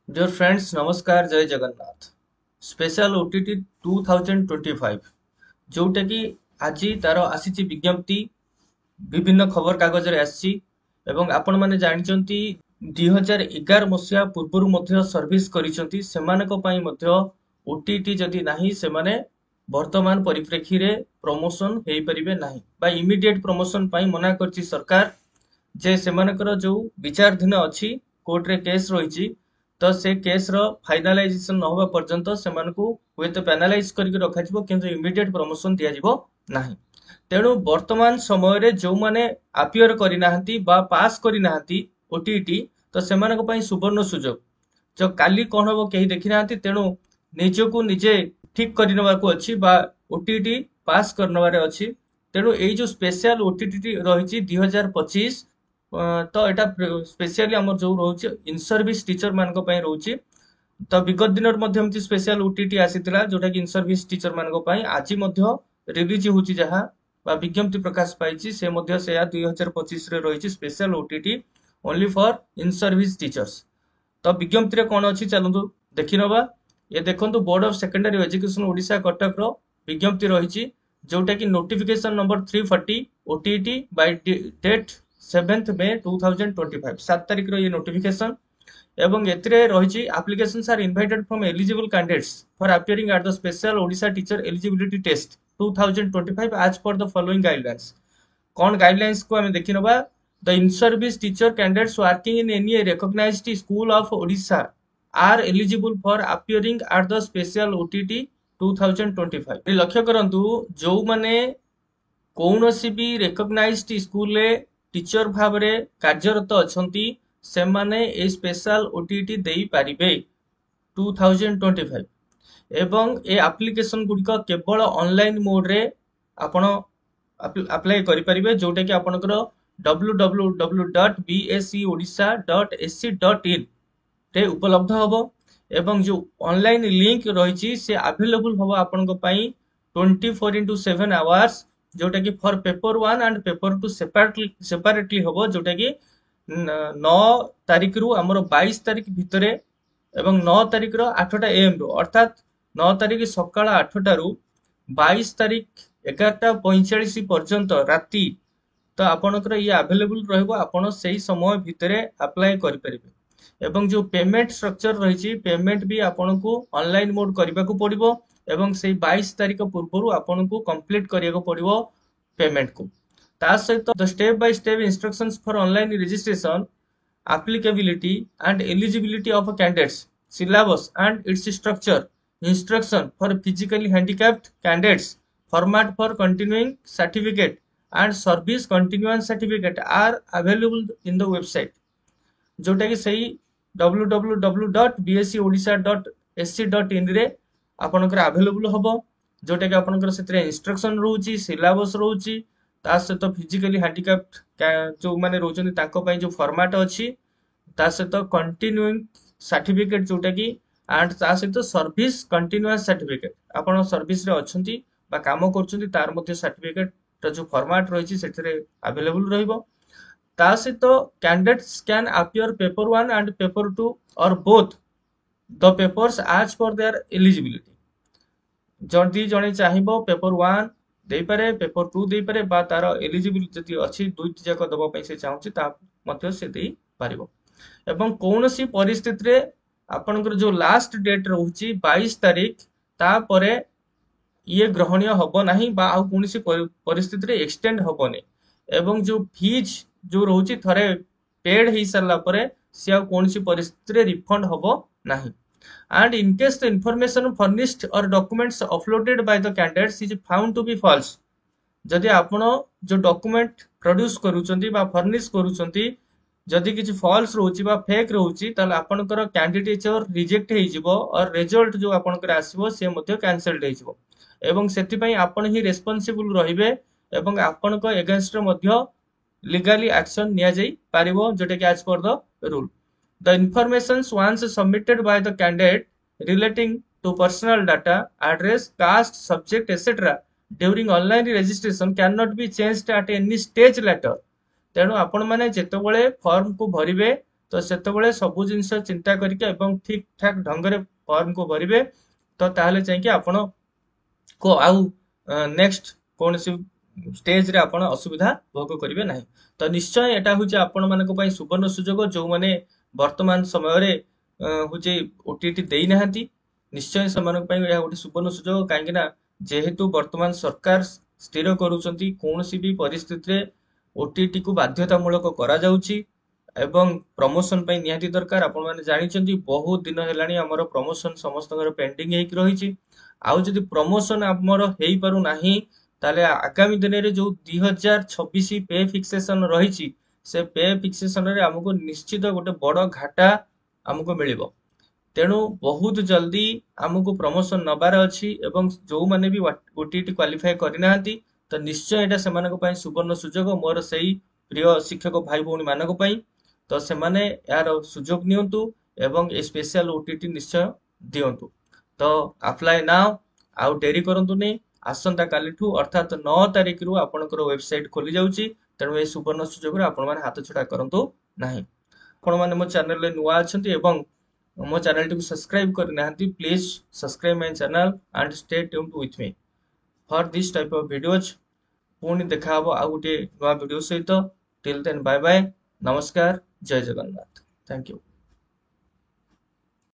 Dear friends नमस्कार जय Jagannath special OTT 2025 जोटा कि आज तार आसी विज्ञप्ति विभिन्न खबर कागज रे आसी एवं आपण माने जानिचंती 2011 मसिया पूर्वरु मध्य सर्विस करिसंती सेमानक पई मध्य ओटीटी जदि नाही सेमाने वर्तमान परिप्रेक्षी रे प्रमोशन हेई परिबे नाही बा इमीडिएट प्रमोशन पई मना करची सरकार जे सेमानकर जो विचारधीन अच्छी कोर्ट रे केस रही तो से केस रो फाइनालाइजेशन न होबा पर्यंत सेमानकु हुएत पेनालाइज करके रखाजिबो किंतु इमीडिएट प्रमोशन दिया जिवो नाही। तेणु वर्तमान समय रे जो माने अपियर करि नाहंती बा पास करि नाहंती ओटीटी तो सेमानक पई सुवर्ण सुजोग जो काली कोन हबो केही देखि नाहंती तेणु निजको निजे ठीक करि नबाको अछि बा ओटीटी पास करनबारे अछि। तेणु एई जो स्पेशल ओटीटी रहिछि 2025 तो एटा स्पेशली हमर जो रहउछि इन सर्विस टीचर मानक पई रहउछि। तो विगत दिन मध्य एमती स्पेशल ओटीटी आसीतिला जोटा कि इन सर्विस टीचर मानक पई आज मध्य रिलीज होछि जहा बा विज्ञप्ति प्रकाश पाइछि से मध्य से 2025 रे रहिछि special OTT only for in service teachers. तो विज्ञप्ति रे कोन अछि चलंतु देखि नबा। ये देखंतु board of secondary education Odisha Cuttack रो विज्ञप्ति रहिछि जोटा कि notification number 340 OTT by date 7th May 2025 7 तारिख रो ये नोटिफिकेशन एवं एथिरे रहिछि applications are invited from eligible candidates for appearing at the special Odisha teacher eligibility test 2025 as per the following guidelines. कौन गाइडलाइंस को हमें देखि नबा। The in service teacher candidates working in any recognised school of Odisha are eligible for appearing at the special OTT 2025। लक्ष्य करंतु जो माने कौनसी भी रिकॉग्नाइज्ड स्कूल रे टीचर भाव रे कार्यरत अछंती सेमाने ए स्पेशल ओटीटी देई पारिबे 2025 एवं ए एप्लीकेशन गुडिक केवल ऑनलाइन मोड रे आपण अप्लाई करि परिबे जोटा कि आपनकर www.bscodisha.ac.in रे उपलब्ध हबो एवं जो ऑनलाइन लिंक रहिछि से अवेलेबल हबो आपनक पई 24/7 आवर्स जोटा कि for paper 1 and paper 2 separately हबो जोटा कि 9 तारिख रु हमर 22 तारिख भितरे एवं 9 तारिख रो 8टा AM रो अर्थात 9 तारिख सकाळ 8टा रु 22 तारिख 11:45 पर्यंत राति तो आपनकर ये अवेलेबल रहबो आपण सेही समय भितरे अप्लाई करि परिबे एवं जो पेमेंट स्ट्रक्चर रहिछि पेमेंट भी आपनको ऑनलाइन मोड करबाको पड़िबो एवं से 22 तारिख पूर्व आपको कंप्लीट करिया पड़िबो पेमेंट को। ता सहित the step by step instructions for online registration applicability and eligibility of candidates syllabus and its structure instruction for physically handicapped candidates format for continuing certificate and service continuance certificate are available in the website जोटा कि सही www.bscodisha.ac.in रे आपनकर available हबो जोटा कि आपनकर सेतरे instruction रहउची syllabus रहउची ता सहित फिजिकली हैंडिकैप्ड जो माने रहउचंती ताको पई जो फॉर्मेट अछि ता सहित कंटिन्यूइंग सर्टिफिकेट जोटा कि एंड ता सहित सर्विस कंटिन्यूअस सर्टिफिकेट आपण सर्विस रे अछंती बा काम करचंती तार मध्ये सर्टिफिकेट ता जो फॉर्मेट रहिची सेतरे अवेलेबल रहइबो। ता सहित candidates can appear paper 1 and paper 2 or both the papers as per their eligibility जदि जणे चाहिबो पेपर 1 देई पारे पेपर 2 देई पारे बा तार एलिजिबिलिटी जदि अछि दुईटी जाक दबा पई से चाहूची ता मध्ये से देई पारिबो एवं कोनोसी परिस्थिति रे आपनकर जो लास्ट डेट रहउची 22 तारिख ता परे ये ग्रहणीय हबो नाही बा आ कोनोसी परिस्थिति रे एक्सटेंड हबोनी एवं जो फीज जो रहउची थरे पेड ही सरला परे से आ कोनोसी परिस्थिति रे रिफंड हबो नाही and in case the information furnished or documents uploaded by the candidates is found to be false जदि आपण जो डॉक्यूमेंट प्रोड्यूस करूचंती बा फर्निश करूचंती जदि किछि फॉल्स रहउची बा फेक रहउची ताले आपनकर कैंडिडेचर रिजेक्ट हे जिवो और रिजल्ट जो आपनकर आसीबो से मध्ये कैंसिल्ड हे जिवो एवं सेति पई आपण ही रिस्पांसिबल रहिबे एवं आपनक अगेंस्ट मध्ये लीगली एक्शन निया जाई पारिबो जोटे कि as per the rule. The informations once submitted by the candidate relating to personal data, address, caste, subject, etc. during online registration cannot be changed at any stage later. तेणु आपण माने जेतेबेले form को भरिबे तो सेतेबेले सब जिनस चिंता करके एवं ठीक ठाक ढंग रे फॉर्म को भरिबे तो ताहले चाहिए आपण को आउ नेक्स्ट कौन सी स्टेज रे आपण असुविधा भोग करिवे नाही। तो निश्चय एटा होचे आपण मानको पई सुवर्ण सुजोग जो माने वर्तमान समय रे होचे ओटीटी देई नाहंती निश्चय सेमानक पई या गोटे सुवर्ण सुजोग काहेकि ना जेहेतु वर्तमान सरकार स्थिर करूचंती कोनोसी भी परिस्थिति रे ओटीटी को बाध्यतामूलक करा जाउची एवं प्रमोशन ପାଇଁ ନିହାତି ଦରକାର। ଆପଣ ମାନେ ଜାଣିଛନ୍ତି ବହୁତ ଦିନ ହେଲାଣି ଆମର ପ୍ରମୋशन ସମସ୍ତଙ୍କର ପେଣ୍ଡିଂ ହେଇକି ରହିଛି। ଆଉ ଯଦି ପ୍ରମୋशन ଆମର ହେଇପାରୁ ନାହିଁ ତାହେଲେ ଆଗାମୀ ଦିନରେ ଯୋଉ 2026 ପେ ଫିକ୍ସେସନ ରହିଛି ସେ ପେ ଫିକ୍ସେସନ ରେ ଆମକୁ ନିଶ୍ଚିତ ଗୋଟେ ବଡ ଘାଟା ଆମକୁ ମିଳିବ। ତେଣୁ ବହୁତ ଜଲ୍ଦି ଆମକୁ ପ୍ରମୋशन ନବାର ଅଛି ଏବଂ ଯୋଉମାନେ ବି ଓଟିଟି କ୍ୱାଲିଫାଏ କରିନାହାନ୍ତି ତ ନିଶ୍ଚୟ ଏଟା ସେମାନଙ୍କ ପାଇଁ ସୁବର୍ଣ୍ଣ ସୁଯୋଗ ମୋର ସେଇ ପ୍ରିୟ ଶିକ୍ଷକ ଭାଇ ଭଉଣୀ ମାନଙ୍କ ପାଇଁ। ତ ସେମାନେ यार ସୁଯୋଗ ନିଅନ୍ତୁ ଏବଂ ଏ ସ୍ପେଶାଲ ଓଟିଟି ନିଶ୍ଚୟ ଦିଅନ୍ତୁ। ତ ଆପ୍ଲାଏ ନାଓ ଆଉ ଡେରି କରନ୍ତୁନି ଆସନ୍ତା କାଲିଠୁ ଅର୍ଥାତ 9 ତାରିଖରୁ ଆପଣଙ୍କର ୱେବସାଇଟ ଖୋଲି ଯାଉଛି ତେଣୁ ଏ ସୁବର୍ଣ୍ଣ ସୁଯୋଗରେ ଆପଣ ମାନେ ହାତ ଛଡା କରନ୍ତୁ ନାହିଁ। ଆପଣ ମାନେ ମୋ ଚ୍ୟାନେଲରେ ନୂଆ ଅଛନ୍ତି ଏବଂ ମୋ ଚ୍ୟାନେଲଟିକୁ ସବସ୍କ୍ରାଇବ କରିନାହାନ୍ତି please subscribe my channel and stay tuned with me for this type of videos. ପୁଣି ଦେଖା ହବ ଆଉ ଗୋଟେ ନୂଆ ଭିଡିଓ ସହିତ। टिल देन बाय बाय नमस्कार जय जगन्नाथ थैंक यू।